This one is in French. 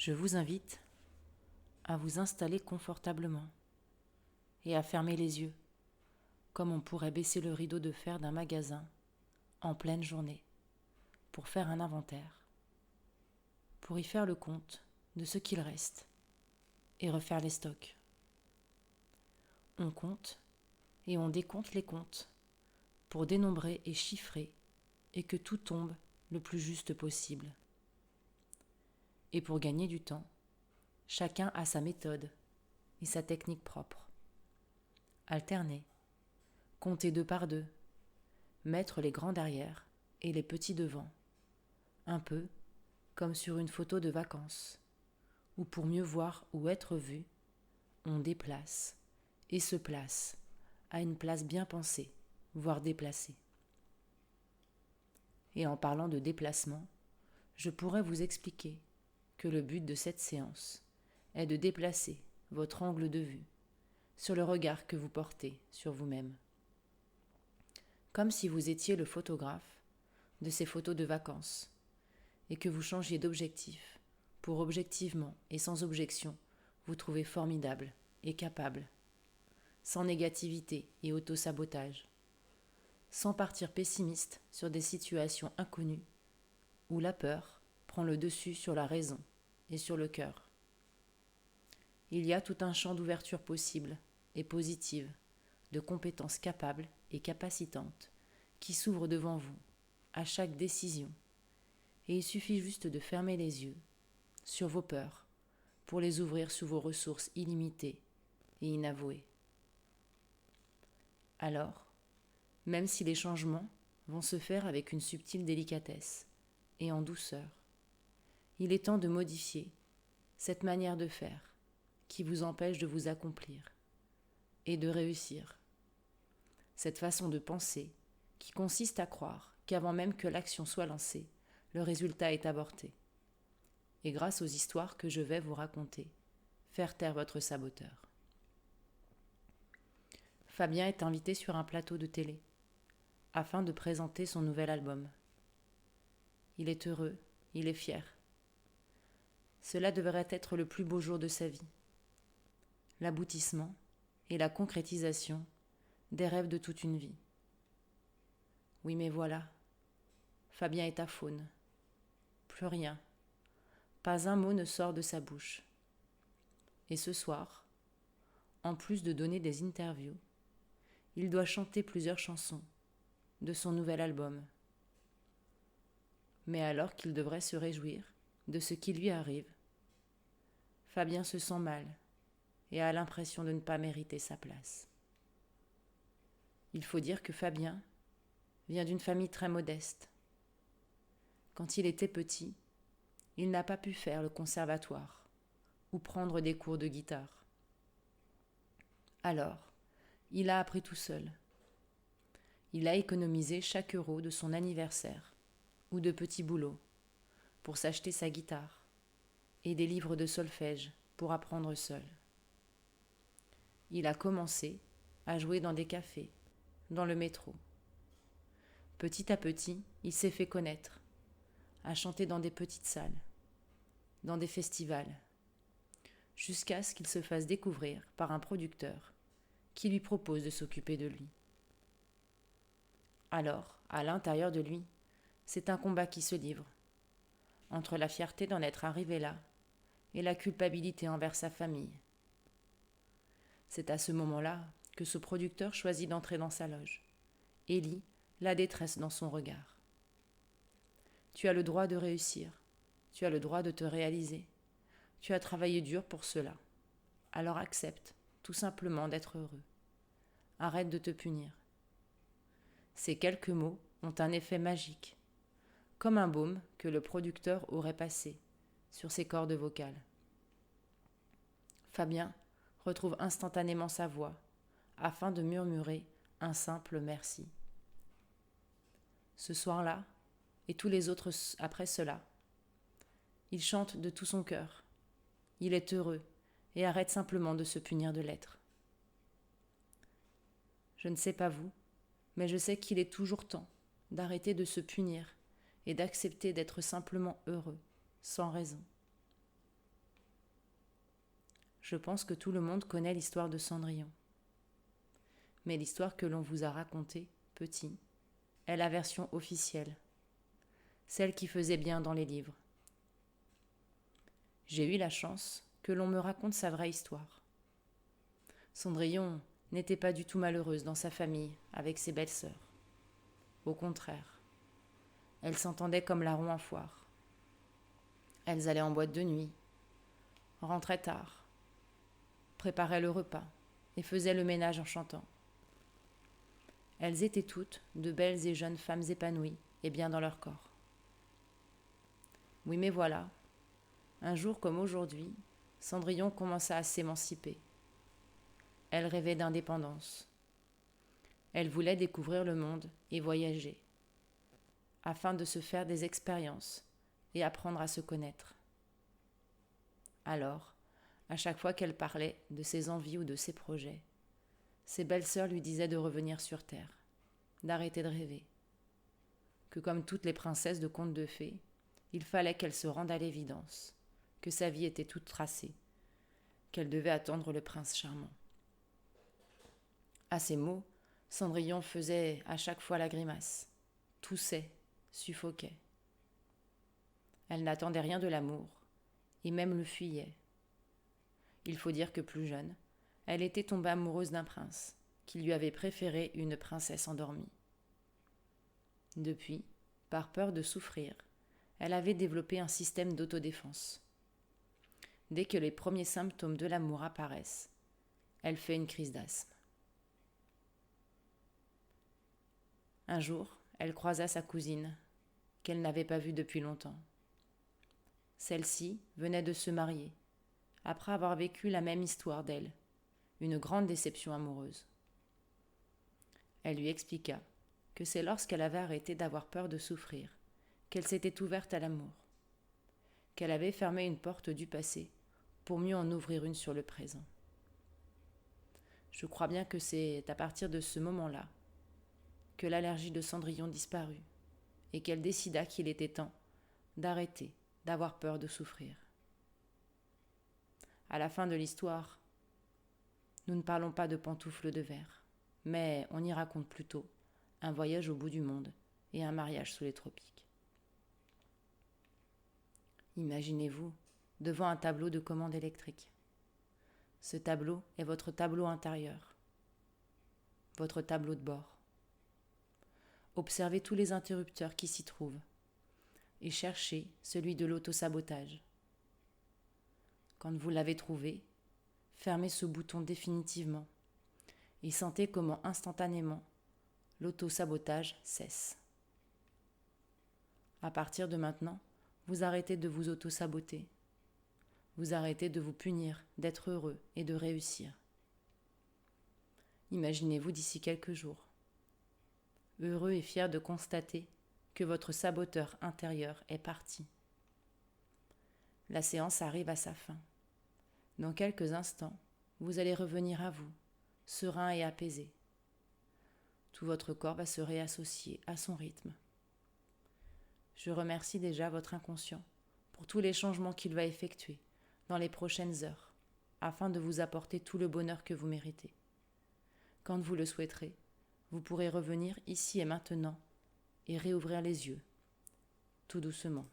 Je vous invite à vous installer confortablement et à fermer les yeux, comme on pourrait baisser le rideau de fer d'un magasin en pleine journée pour faire un inventaire, pour y faire le compte de ce qu'il reste et refaire les stocks. On compte et on décompte les comptes pour dénombrer et chiffrer et que tout tombe le plus juste possible. Et pour gagner du temps, chacun a sa méthode et sa technique propre. Alterner, compter deux par deux, mettre les grands derrière et les petits devant, un peu comme sur une photo de vacances, où pour mieux voir ou être vu, on déplace et se place à une place bien pensée, voire déplacée. Et en parlant de déplacement, je pourrais vous expliquer que le but de cette séance est de déplacer votre angle de vue sur le regard que vous portez sur vous-même. Comme si vous étiez le photographe de ces photos de vacances et que vous changiez d'objectif pour objectivement et sans objection vous trouver formidable et capable, sans négativité et auto-sabotage, sans partir pessimiste sur des situations inconnues où la peur prend le dessus sur la raison et sur le cœur. Il y a tout un champ d'ouverture possible et positive, de compétences capables et capacitantes qui s'ouvrent devant vous à chaque décision, et il suffit juste de fermer les yeux sur vos peurs pour les ouvrir sur vos ressources illimitées et inavouées. Alors, même si les changements vont se faire avec une subtile délicatesse et en douceur, il est temps de modifier cette manière de faire qui vous empêche de vous accomplir et de réussir. Cette façon de penser qui consiste à croire qu'avant même que l'action soit lancée, le résultat est avorté. Et grâce aux histoires que je vais vous raconter, faire taire votre saboteur. Fabien est invité sur un plateau de télé afin de présenter son nouvel album. Il est heureux, il est fier. Cela devrait être le plus beau jour de sa vie. L'aboutissement et la concrétisation des rêves de toute une vie. Oui, mais voilà, Fabien est aphone. Plus rien, pas un mot ne sort de sa bouche. Et ce soir, en plus de donner des interviews, il doit chanter plusieurs chansons de son nouvel album. Mais alors qu'il devrait se réjouir de ce qui lui arrive, Fabien se sent mal et a l'impression de ne pas mériter sa place. Il faut dire que Fabien vient d'une famille très modeste. Quand il était petit, il n'a pas pu faire le conservatoire ou prendre des cours de guitare. Alors, il a appris tout seul. Il a économisé chaque euro de son anniversaire ou de petits boulots pour s'acheter sa guitare et des livres de solfège pour apprendre seul. Il a commencé à jouer dans des cafés, dans le métro. Petit à petit, il s'est fait connaître, à chanter dans des petites salles, dans des festivals, jusqu'à ce qu'il se fasse découvrir par un producteur qui lui propose de s'occuper de lui. Alors, à l'intérieur de lui, c'est un combat qui se livre, entre la fierté d'en être arrivé là et la culpabilité envers sa famille. C'est à ce moment-là que ce producteur choisit d'entrer dans sa loge et lit la détresse dans son regard. Tu as le droit de réussir, tu as le droit de te réaliser, tu as travaillé dur pour cela, alors accepte tout simplement d'être heureux. Arrête de te punir. Ces quelques mots ont un effet magique, comme un baume que le producteur aurait passé sur ses cordes vocales. Fabien retrouve instantanément sa voix afin de murmurer un simple merci. Ce soir-là, et tous les autres après cela, il chante de tout son cœur. Il est heureux et arrête simplement de se punir de l'être. Je ne sais pas vous, mais je sais qu'il est toujours temps d'arrêter de se punir et d'accepter d'être simplement heureux, sans raison. je pense que tout le monde connaît l'histoire de Cendrillon. Mais l'histoire que l'on vous a racontée, petit, est la version officielle, celle qui faisait bien dans les livres. J'ai eu la chance que l'on me raconte sa vraie histoire. Cendrillon n'était pas du tout malheureuse dans sa famille avec ses belles-sœurs. Au contraire, elles s'entendaient comme larrons en foire. Elles allaient en boîte de nuit, rentraient tard, préparaient le repas et faisaient le ménage en chantant. Elles étaient toutes de belles et jeunes femmes épanouies et bien dans leur corps. Oui, mais voilà, un jour comme aujourd'hui, Cendrillon commença à s'émanciper. Elle rêvait d'indépendance. Elle voulait découvrir le monde et voyager, afin de se faire des expériences et apprendre à se connaître. Alors, à chaque fois qu'elle parlait de ses envies ou de ses projets, ses belles-sœurs lui disaient de revenir sur terre, d'arrêter de rêver, que comme toutes les princesses de contes de fées, il fallait qu'elle se rende à l'évidence, que sa vie était toute tracée, qu'elle devait attendre le prince charmant. À ces mots, Cendrillon faisait à chaque fois la grimace, toussait, suffoquait. Elle n'attendait rien de l'amour, et même le fuyait. Il faut dire que plus jeune, elle était tombée amoureuse d'un prince, qui lui avait préféré une princesse endormie. Depuis, par peur de souffrir, elle avait développé un système d'autodéfense. Dès que les premiers symptômes de l'amour apparaissent, elle fait une crise d'asthme. Un jour, elle croisa sa cousine, qu'elle n'avait pas vue depuis longtemps. Celle-ci venait de se marier, après avoir vécu la même histoire d'elle, une grande déception amoureuse. Elle lui expliqua que c'est lorsqu'elle avait arrêté d'avoir peur de souffrir, qu'elle s'était ouverte à l'amour, qu'elle avait fermé une porte du passé pour mieux en ouvrir une sur le présent. Je crois bien que c'est à partir de ce moment-là que l'allergie de Cendrillon disparut et qu'elle décida qu'il était temps d'arrêter d'avoir peur de souffrir. À la fin de l'histoire, nous ne parlons pas de pantoufles de verre, mais on y raconte plutôt un voyage au bout du monde et un mariage sous les tropiques. Imaginez-vous devant un tableau de commande électrique. Ce tableau est votre tableau intérieur, votre tableau de bord. Observez tous les interrupteurs qui s'y trouvent et cherchez celui de l'autosabotage. Quand vous l'avez trouvé, fermez ce bouton définitivement et sentez comment instantanément l'autosabotage cesse. À partir de maintenant, vous arrêtez de vous auto-saboter. Vous arrêtez de vous punir, d'être heureux et de réussir. Imaginez-vous d'ici quelques jours, heureux et fier de constater que votre saboteur intérieur est parti. La séance arrive à sa fin. Dans quelques instants, vous allez revenir à vous, serein et apaisé. Tout votre corps va se réassocier à son rythme. Je remercie déjà votre inconscient pour tous les changements qu'il va effectuer dans les prochaines heures, afin de vous apporter tout le bonheur que vous méritez. Quand vous le souhaiterez, vous pourrez revenir ici et maintenant et réouvrir les yeux, tout doucement.